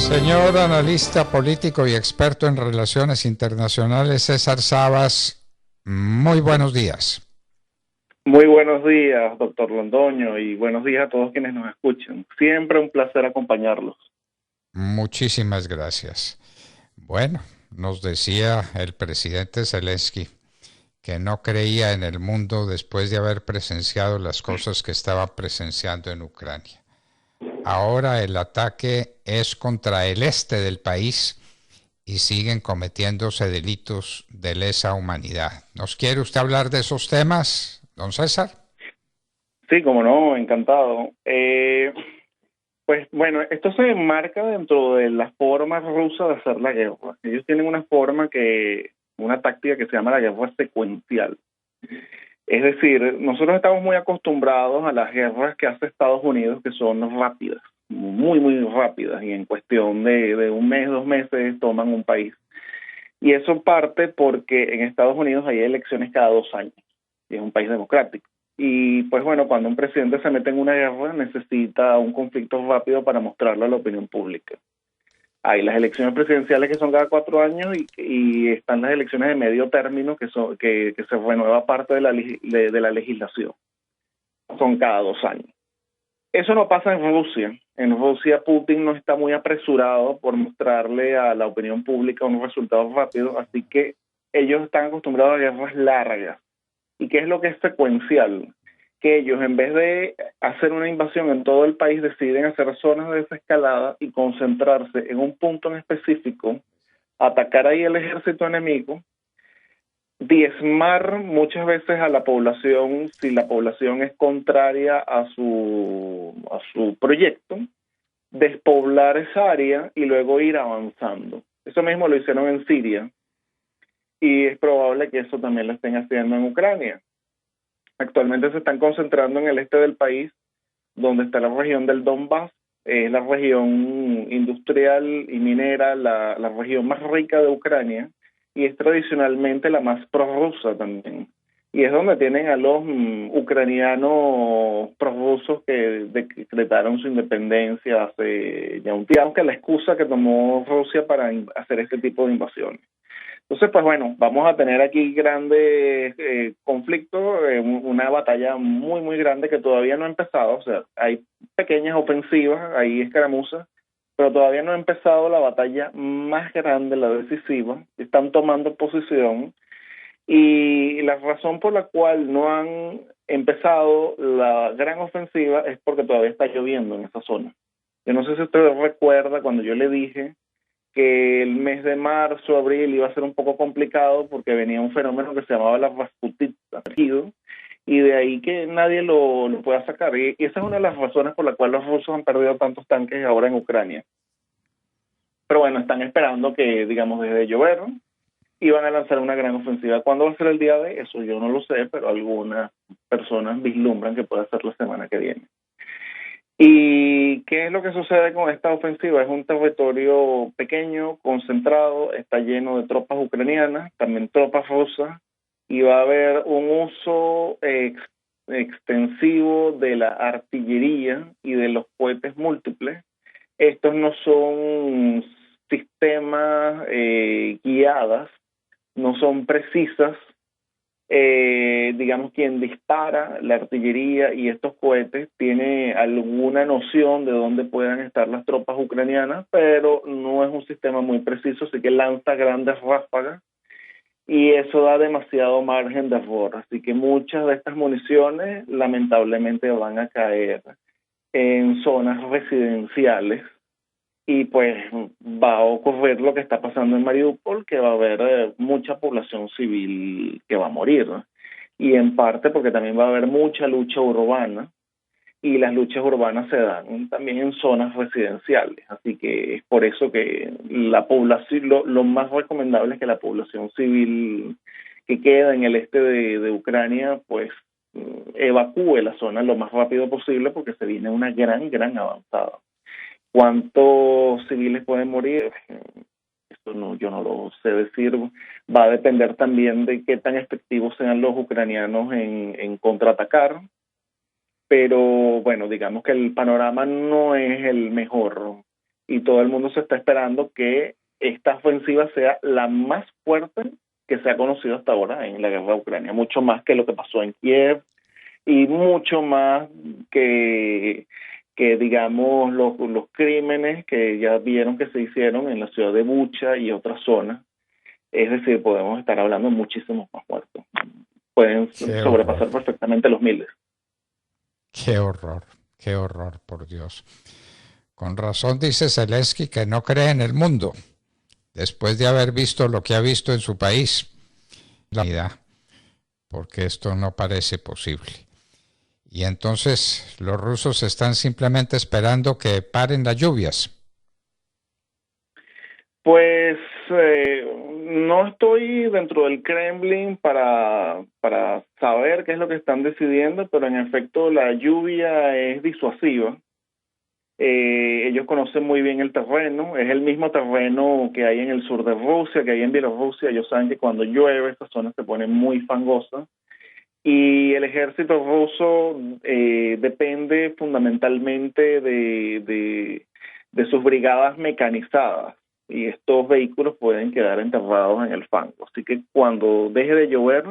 Señor analista político y experto en relaciones internacionales, César Sabas, muy buenos días. Muy buenos días, doctor Londoño, y buenos días a todos quienes nos escuchan. Siempre un placer acompañarlos. Muchísimas gracias. Bueno, nos decía el presidente Zelensky que no creía en el mundo después de haber presenciado las cosas que estaba presenciando en Ucrania. Ahora el ataque es contra el este del país y siguen cometiéndose delitos de lesa humanidad. ¿Nos quiere usted hablar de esos temas, don César? Sí, como no, encantado. Pues bueno, esto se enmarca dentro de la forma rusa de hacer la guerra. Ellos tienen una táctica que se llama la guerra secuencial. Es decir, nosotros estamos muy acostumbrados a las guerras que hace Estados Unidos, que son rápidas, muy rápidas, y en cuestión de un mes, 2 meses toman un país. Y eso parte porque en Estados Unidos hay elecciones cada 2 años, y es un país democrático. Y pues bueno, cuando un presidente se mete en una guerra, necesita un conflicto rápido para mostrarlo a la opinión pública. Hay las elecciones presidenciales que son cada 4 años y están las elecciones de medio término que se renueva parte de la legislación. Son cada 2 años. Eso no pasa en Rusia. En Rusia Putin no está muy apresurado por mostrarle a la opinión pública unos resultados rápidos, así que ellos están acostumbrados a guerras largas. ¿Y qué es lo que es secuencial? Que ellos, en vez de hacer una invasión en todo el país, deciden hacer zonas de desescalada y concentrarse en un punto en específico, atacar ahí el ejército enemigo, diezmar muchas veces a la población si la población es contraria a su proyecto, despoblar esa área y luego ir avanzando. Eso mismo lo hicieron en Siria y es probable que eso también lo estén haciendo en Ucrania. Actualmente se están concentrando en el este del país, donde está la región del Donbass, es la región industrial y minera, la región más rica de Ucrania, y es tradicionalmente la más prorrusa también. Y es donde tienen a los ucranianos prorrusos que decretaron su independencia hace ya un tiempo, aunque la excusa que tomó Rusia para hacer este tipo de invasiones. Entonces, pues bueno, vamos a tener aquí grandes conflictos, una batalla muy grande que todavía no ha empezado. O sea, hay pequeñas ofensivas, hay escaramuzas, pero todavía no ha empezado la batalla más grande, la decisiva. Están tomando posición y la razón por la cual no han empezado la gran ofensiva es porque todavía está lloviendo en esa zona. Yo no sé si usted recuerda cuando yo le dije que el mes de marzo, abril iba a ser un poco complicado porque venía un fenómeno que se llamaba la Rasputitsa, y de ahí que nadie lo pueda sacar. Y esa es una de las razones por las cuales los rusos han perdido tantos tanques ahora en Ucrania. Pero bueno, están esperando que, digamos, desde llover, y van a lanzar una gran ofensiva. ¿Cuándo va a ser el día de eso? Yo no lo sé, pero algunas personas vislumbran que puede ser la semana que viene. ¿Y qué es lo que sucede con esta ofensiva? Es un territorio pequeño, concentrado, está lleno de tropas ucranianas, también tropas rusas, y va a haber un uso extensivo de la artillería y de los cohetes múltiples. Estos no son sistemas guiadas, no son precisas. Digamos, quien dispara la artillería y estos cohetes tiene alguna noción de dónde puedan estar las tropas ucranianas, pero no es un sistema muy preciso, así que lanza grandes ráfagas y eso da demasiado margen de error. Así que muchas de estas municiones lamentablemente van a caer en zonas residenciales. Y pues va a ocurrir lo que está pasando en Mariupol, que va a haber mucha población civil que va a morir, ¿no? Y en parte porque también va a haber mucha lucha urbana, y las luchas urbanas se dan también en zonas residenciales. Así que es por eso que la población, lo más recomendable es que la población civil que queda en el este de Ucrania, pues evacúe la zona lo más rápido posible, porque se viene una gran avanzada. ¿Cuántos civiles pueden morir? Esto no, yo no lo sé decir. Va a depender también de qué tan efectivos sean los ucranianos en contraatacar. Pero bueno, digamos que el panorama no es el mejor. y todo el mundo se está esperando que esta ofensiva sea la más fuerte que se ha conocido hasta ahora en la guerra de Ucrania, mucho más que lo que pasó en Kiev y mucho más que digamos, los crímenes que ya vieron que se hicieron en la ciudad de Bucha y otras zonas. Es decir, podemos estar hablando de muchísimos más muertos. Pueden Qué horror, sobrepasar perfectamente los miles. qué horror, por Dios. Con razón dice Zelensky que no cree en el mundo, después de haber visto lo que ha visto en su país. La unidad, porque esto no parece posible. Y entonces los rusos están simplemente esperando que paren las lluvias. Pues no estoy dentro del Kremlin para saber qué es lo que están decidiendo, pero en efecto la lluvia es disuasiva. Ellos conocen muy bien el terreno, es el mismo terreno que hay en el sur de Rusia, que hay en Bielorrusia. Ellos saben que cuando llueve estas zonas se ponen muy fangosas. Y el ejército ruso depende fundamentalmente de sus brigadas mecanizadas y estos vehículos pueden quedar enterrados en el fango. Así que cuando deje de llover,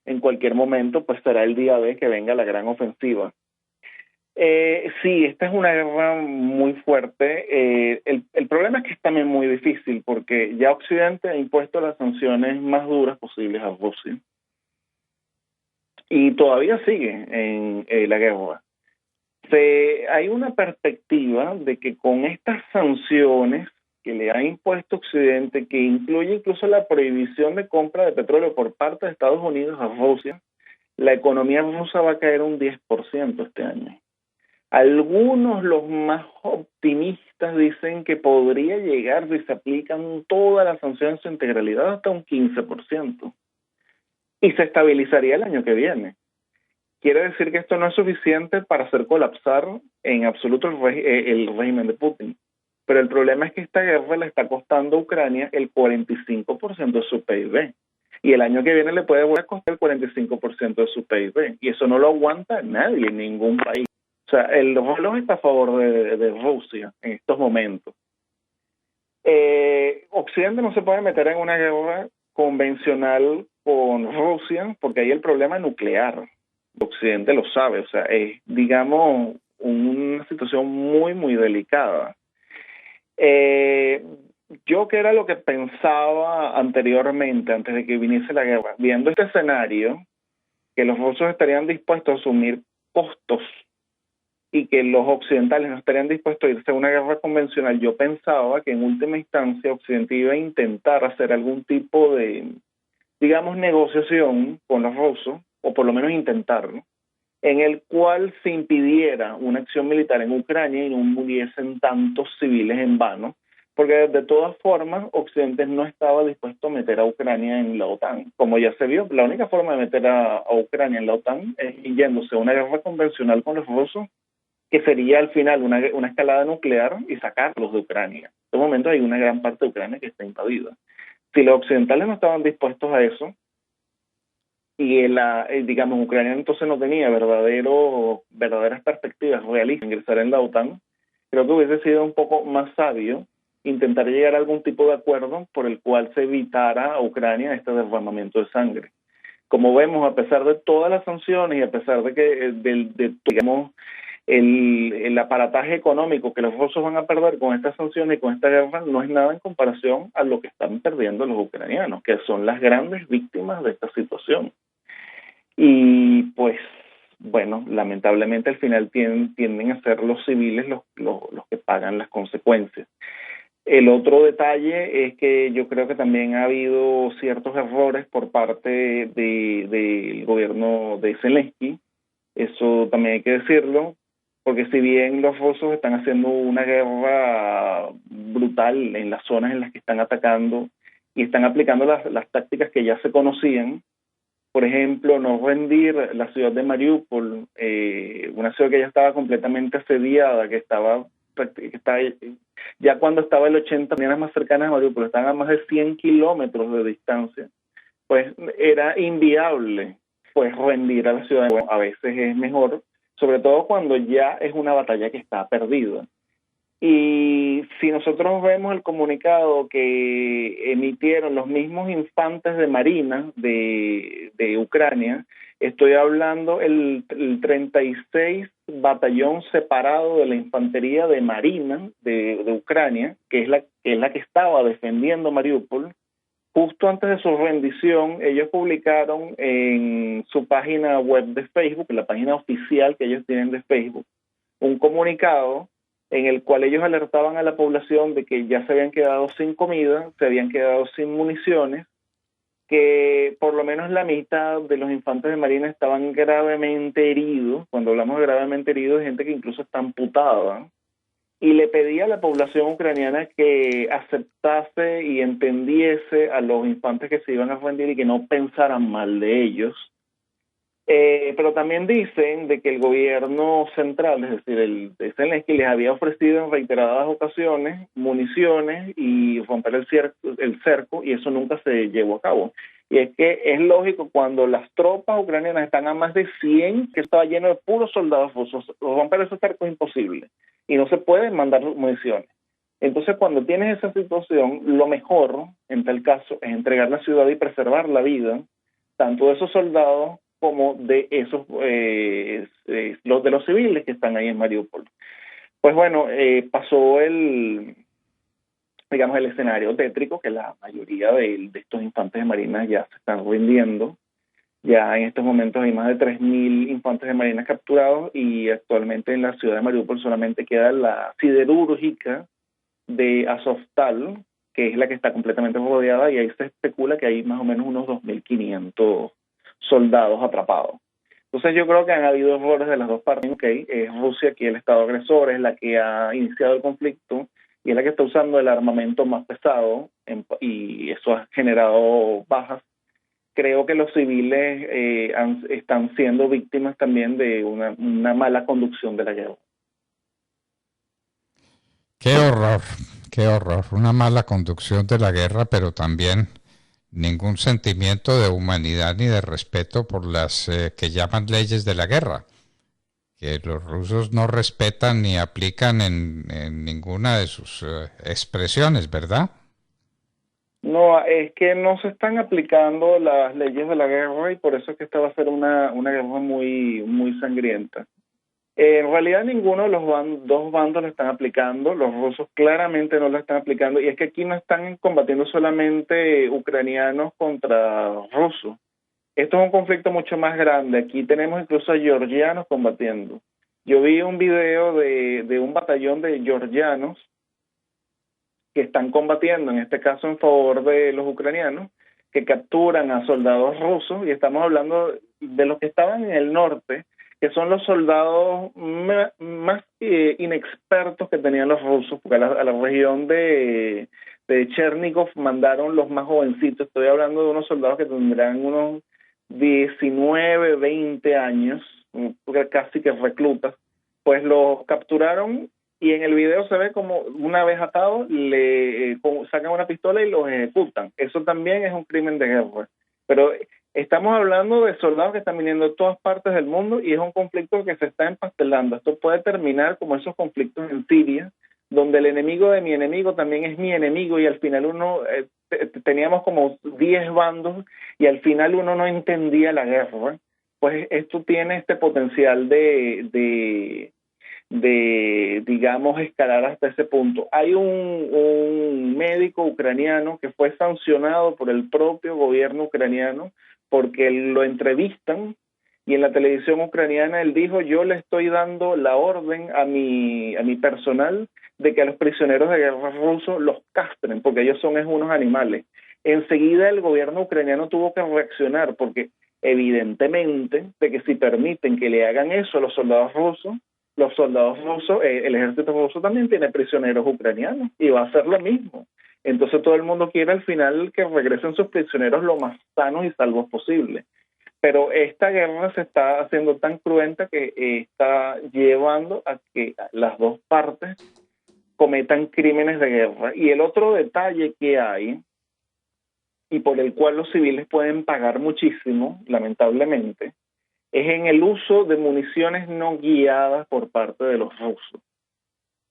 en cualquier momento, pues será el día de que venga la gran ofensiva. Sí, esta es una guerra muy fuerte. El problema es que es también muy difícil porque ya Occidente ha impuesto las sanciones más duras posibles a Rusia y todavía sigue en la guerra. Hay una perspectiva de que con estas sanciones que le ha impuesto Occidente, que incluye incluso la prohibición de compra de petróleo por parte de Estados Unidos a Rusia, la economía rusa va a caer un 10% este año. Algunos, los más optimistas, dicen que podría llegar, si se aplican todas las sanciones en su integralidad, hasta un 15%. Y se estabilizaría el año que viene. Quiere decir que esto no es suficiente para hacer colapsar en absoluto el régimen de Putin. Pero el problema es que esta guerra le está costando a Ucrania el 45% de su PIB. Y el año que viene le puede volver a costar el 45% de su PIB. Y eso no lo aguanta nadie en ningún país. O sea, el reloj está a favor de Rusia en estos momentos. Occidente no se puede meter en una guerra convencional con Rusia porque hay el problema nuclear. Occidente lo sabe, o sea, es, digamos, una situación muy, muy delicada. Yo que era lo que pensaba anteriormente, antes de que viniese la guerra, viendo este escenario, que los rusos estarían dispuestos a asumir costos y que los occidentales no estarían dispuestos a irse a una guerra convencional, yo pensaba que en última instancia Occidente iba a intentar hacer algún tipo de, digamos, negociación con los rusos, o por lo menos intentarlo, en el cual se impidiera una acción militar en Ucrania y no muriesen tantos civiles en vano, porque de todas formas Occidente no estaba dispuesto a meter a Ucrania en la OTAN. Como ya se vio, la única forma de meter a Ucrania en la OTAN es yéndose a una guerra convencional con los rusos, que sería al final una escalada nuclear y sacarlos de Ucrania. En este momento hay una gran parte de Ucrania que está invadida. Si los occidentales no estaban dispuestos a eso, y digamos, Ucrania entonces no tenía verdaderas perspectivas realistas de ingresar en la OTAN, creo que hubiese sido un poco más sabio intentar llegar a algún tipo de acuerdo por el cual se evitara a Ucrania este derramamiento de sangre. Como vemos, a pesar de todas las sanciones y a pesar de que digamos, el aparataje económico que los rusos van a perder con estas sanciones y con esta guerra no es nada en comparación a lo que están perdiendo los ucranianos, que son las grandes víctimas de esta situación. Y pues, bueno, lamentablemente al final tienden a ser los civiles los que pagan las consecuencias. El otro detalle es que yo creo que también ha habido ciertos errores por parte del gobierno de Zelensky, eso también hay que decirlo, porque si bien los rusos están haciendo una guerra brutal en las zonas en las que están atacando y están aplicando las tácticas que ya se conocían, por ejemplo, no rendir la ciudad de Mariupol, una ciudad que ya estaba completamente asediada, que estaba ya cuando estaba el 80, maneras más cercanas a Mariupol, estaban a más de 100 kilómetros de distancia, pues era inviable pues rendir a la ciudad. Bueno, a veces es mejor, sobre todo cuando ya es una batalla que está perdida. Y si nosotros vemos el comunicado que emitieron los mismos infantes de marina de Ucrania, estoy hablando el 36 batallón separado de la infantería de marina de Ucrania, que es la que estaba defendiendo Mariupol. Justo antes de su rendición, ellos publicaron en su página web de Facebook, la página oficial que ellos tienen de Facebook, un comunicado en el cual ellos alertaban a la población de que ya se habían quedado sin comida, se habían quedado sin municiones, que por lo menos la mitad de los infantes de marina estaban gravemente heridos. Cuando hablamos de gravemente heridos, hay gente que incluso está amputada, y le pedía a la población ucraniana que aceptase y entendiese a los infantes que se iban a rendir y que no pensaran mal de ellos. Pero también dicen de que el gobierno central, es decir, el de Zelensky, les había ofrecido en reiteradas ocasiones municiones y romper el cerco, y eso nunca se llevó a cabo. Y es que es lógico, cuando las tropas ucranianas están a más de 100, que estaba lleno de puros soldados rusos, romper ese cerco es imposible y no se pueden mandar municiones. Entonces, cuando tienes esa situación, lo mejor, en tal caso, es entregar la ciudad y preservar la vida, tanto de esos soldados como de esos los de los civiles que están ahí en Mariupol. Pues bueno, pasó digamos, el escenario tétrico, que la mayoría de estos infantes de marina ya se están rindiendo. Ya en estos momentos hay más de 3.000 infantes de marina capturados, y actualmente en la ciudad de Mariupol solamente queda la siderúrgica de Azovstal, que es la que está completamente rodeada, y ahí se especula que hay más o menos unos 2.500 soldados atrapados. Entonces yo creo que han habido errores de las dos partes. Okay, es Rusia aquí el estado agresor, es la que ha iniciado el conflicto y es la que está usando el armamento más pesado, y eso ha generado bajas. Creo que los civiles están siendo víctimas también de una mala conducción de la guerra. Qué horror, qué horror. Una mala conducción de la guerra, pero también ningún sentimiento de humanidad ni de respeto por las que llaman leyes de la guerra, que los rusos no respetan ni aplican en ninguna de sus expresiones, ¿verdad? No, es que no se están aplicando las leyes de la guerra, y por eso es que esta va a ser una guerra muy, muy sangrienta. En realidad ninguno de los dos bandos lo están aplicando, los rusos claramente no lo están aplicando, y es que aquí no están combatiendo solamente ucranianos contra rusos. Esto es un conflicto mucho más grande. Aquí tenemos incluso a georgianos combatiendo. Yo vi un video de un batallón de georgianos que están combatiendo, en este caso en favor de los ucranianos, que capturan a soldados rusos, y estamos hablando de los que estaban en el norte, que son los soldados más inexpertos que tenían los rusos, porque a la región de Chernigov mandaron los más jovencitos. Estoy hablando de unos soldados que tendrán unos 19, 20 años, casi que reclutas. Pues los capturaron, y en el video se ve como una vez atados le sacan una pistola y los ejecutan. Eso también es un crimen de guerra. Pero estamos hablando de soldados que están viniendo de todas partes del mundo, y es un conflicto que se está empastelando. Esto puede terminar como esos conflictos en Siria, donde el enemigo de mi enemigo también es mi enemigo, y al final teníamos como 10 bandos, y al final uno no entendía la guerra. Pues esto tiene este potencial de digamos, escalar hasta ese punto. Hay un médico ucraniano que fue sancionado por el propio gobierno ucraniano porque lo entrevistan, y en la televisión ucraniana él dijo: yo le estoy dando la orden a mi personal de que a los prisioneros de guerra rusos los castren, porque ellos son unos animales. Enseguida el gobierno ucraniano tuvo que reaccionar, porque evidentemente de que si permiten que le hagan eso a los soldados rusos, el ejército ruso también tiene prisioneros ucranianos y va a hacer lo mismo. Entonces todo el mundo quiere al final que regresen sus prisioneros lo más sanos y salvos posible. Pero esta guerra se está haciendo tan cruenta que está llevando a que las dos partes cometan crímenes de guerra. Y el otro detalle que hay, y por el cual los civiles pueden pagar muchísimo, lamentablemente, es en el uso de municiones no guiadas por parte de los rusos.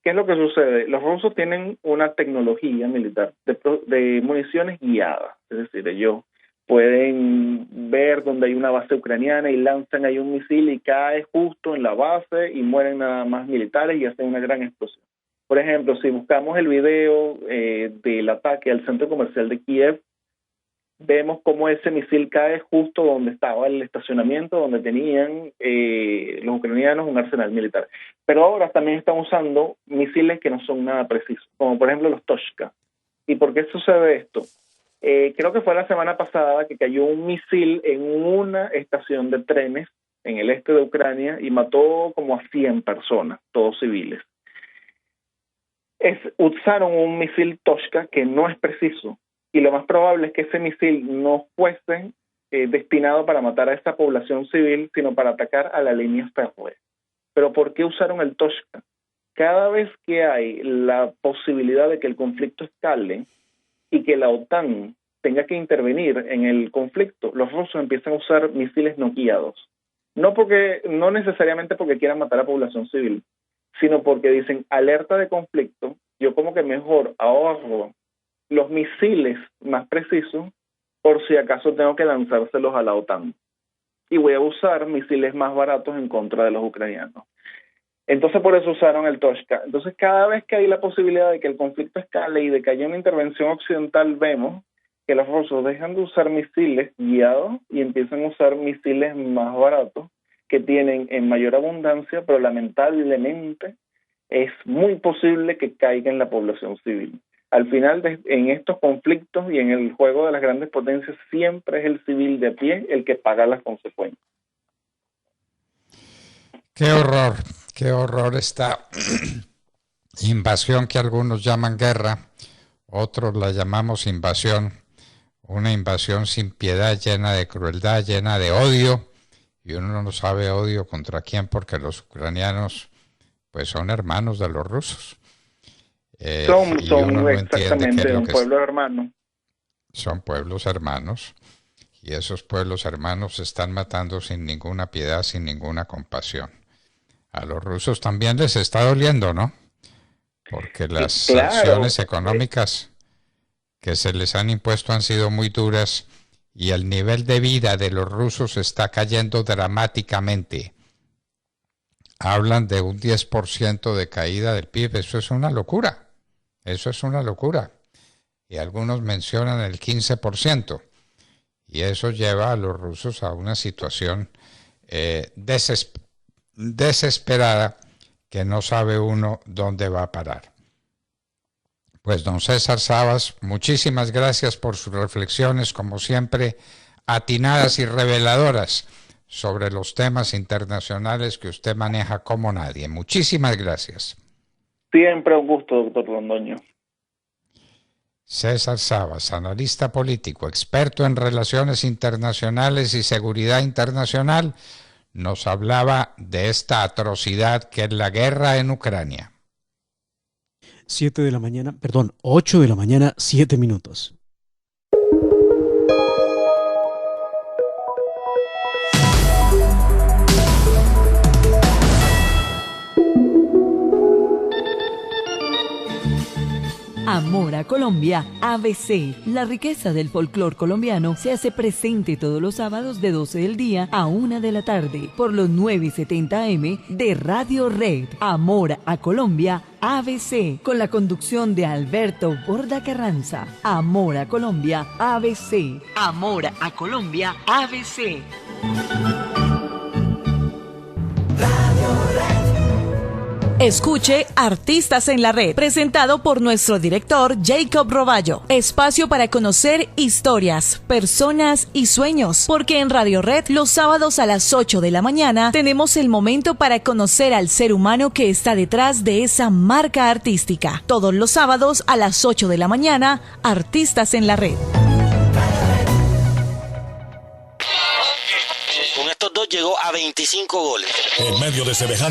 ¿Qué es lo que sucede? Los rusos tienen una tecnología militar de municiones guiadas, es decir, ellos pueden ver donde hay una base ucraniana y lanzan ahí un misil y cae justo en la base y mueren nada más militares y hacen una gran explosión. Por ejemplo, si buscamos el video del ataque al centro comercial de Kiev, vemos cómo ese misil cae justo donde estaba el estacionamiento, donde tenían los ucranianos un arsenal militar. Pero ahora también están usando misiles que no son nada precisos, como por ejemplo los Toshka. ¿Y por qué sucede esto? Creo que fue la semana pasada que cayó un misil en una estación de trenes en el este de Ucrania y mató como a 100 personas, todos civiles. Usaron un misil Toshka que no es preciso. Y lo más probable es que ese misil no fuese destinado para matar a esa población civil, sino para atacar a la línea férrea. ¿Pero por qué usaron el Toshka? Cada vez que hay la posibilidad de que el conflicto escale y que la OTAN tenga que intervenir en el conflicto, los rusos empiezan a usar misiles no guiados. No necesariamente porque quieran matar a población civil, sino porque dicen, alerta de conflicto, yo como que mejor ahorro los misiles más precisos por si acaso tengo que lanzárselos a la OTAN. Y voy a usar misiles más baratos en contra de los ucranianos. Entonces por eso usaron el Toshka. Entonces cada vez que hay la posibilidad de que el conflicto escale y de que haya una intervención occidental, vemos que los rusos dejan de usar misiles guiados y empiezan a usar misiles más baratos que tienen en mayor abundancia, pero lamentablemente es muy posible que caiga en la población civil. Al final, en estos conflictos y en el juego de las grandes potencias, siempre es el civil de a pie el que paga las consecuencias. Qué horror esta invasión que algunos llaman guerra, otros la llamamos invasión, una invasión sin piedad, llena de crueldad, llena de odio, y uno no sabe odio contra quién porque los ucranianos pues son hermanos de los rusos. Son exactamente un pueblo hermano. Son pueblos hermanos y esos pueblos hermanos se están matando sin ninguna piedad, sin ninguna compasión. A los rusos también les está doliendo, ¿no? Porque las sanciones económicas que se les han impuesto han sido muy duras y el nivel de vida de los rusos está cayendo dramáticamente. Hablan de un 10% de caída del PIB, eso es una locura. Eso es una locura. Y algunos mencionan el 15%. Y eso lleva a los rusos a una situación desesperada que no sabe uno dónde va a parar. Pues don César Sabas, muchísimas gracias por sus reflexiones, como siempre, atinadas y reveladoras sobre los temas internacionales que usted maneja como nadie. Muchísimas gracias. Siempre un gusto, doctor Londoño. César Sabas, analista político, experto en relaciones internacionales y seguridad internacional, nos hablaba de esta atrocidad que es la guerra en Ucrania. 8 de la mañana, 7 minutos. Amor a Colombia, ABC. La riqueza del folclor colombiano se hace presente todos los sábados de 12 del día a 1 de la tarde por los 9:70 AM de Radio Red. Amor a Colombia, ABC, con la conducción de Alberto Borda Carranza. Amor a Colombia, ABC. Amor a Colombia, ABC. Escuche Artistas en la Red, presentado por nuestro director Jacob Roballo. Espacio para conocer historias, personas y sueños, porque en Radio Red los sábados a las 8 de la mañana tenemos el momento para conocer al ser humano que está detrás de esa marca artística. Todos los sábados a las 8 de la mañana, Artistas en la Red. Con estos dos llegó a 25 goles. En medio de semejante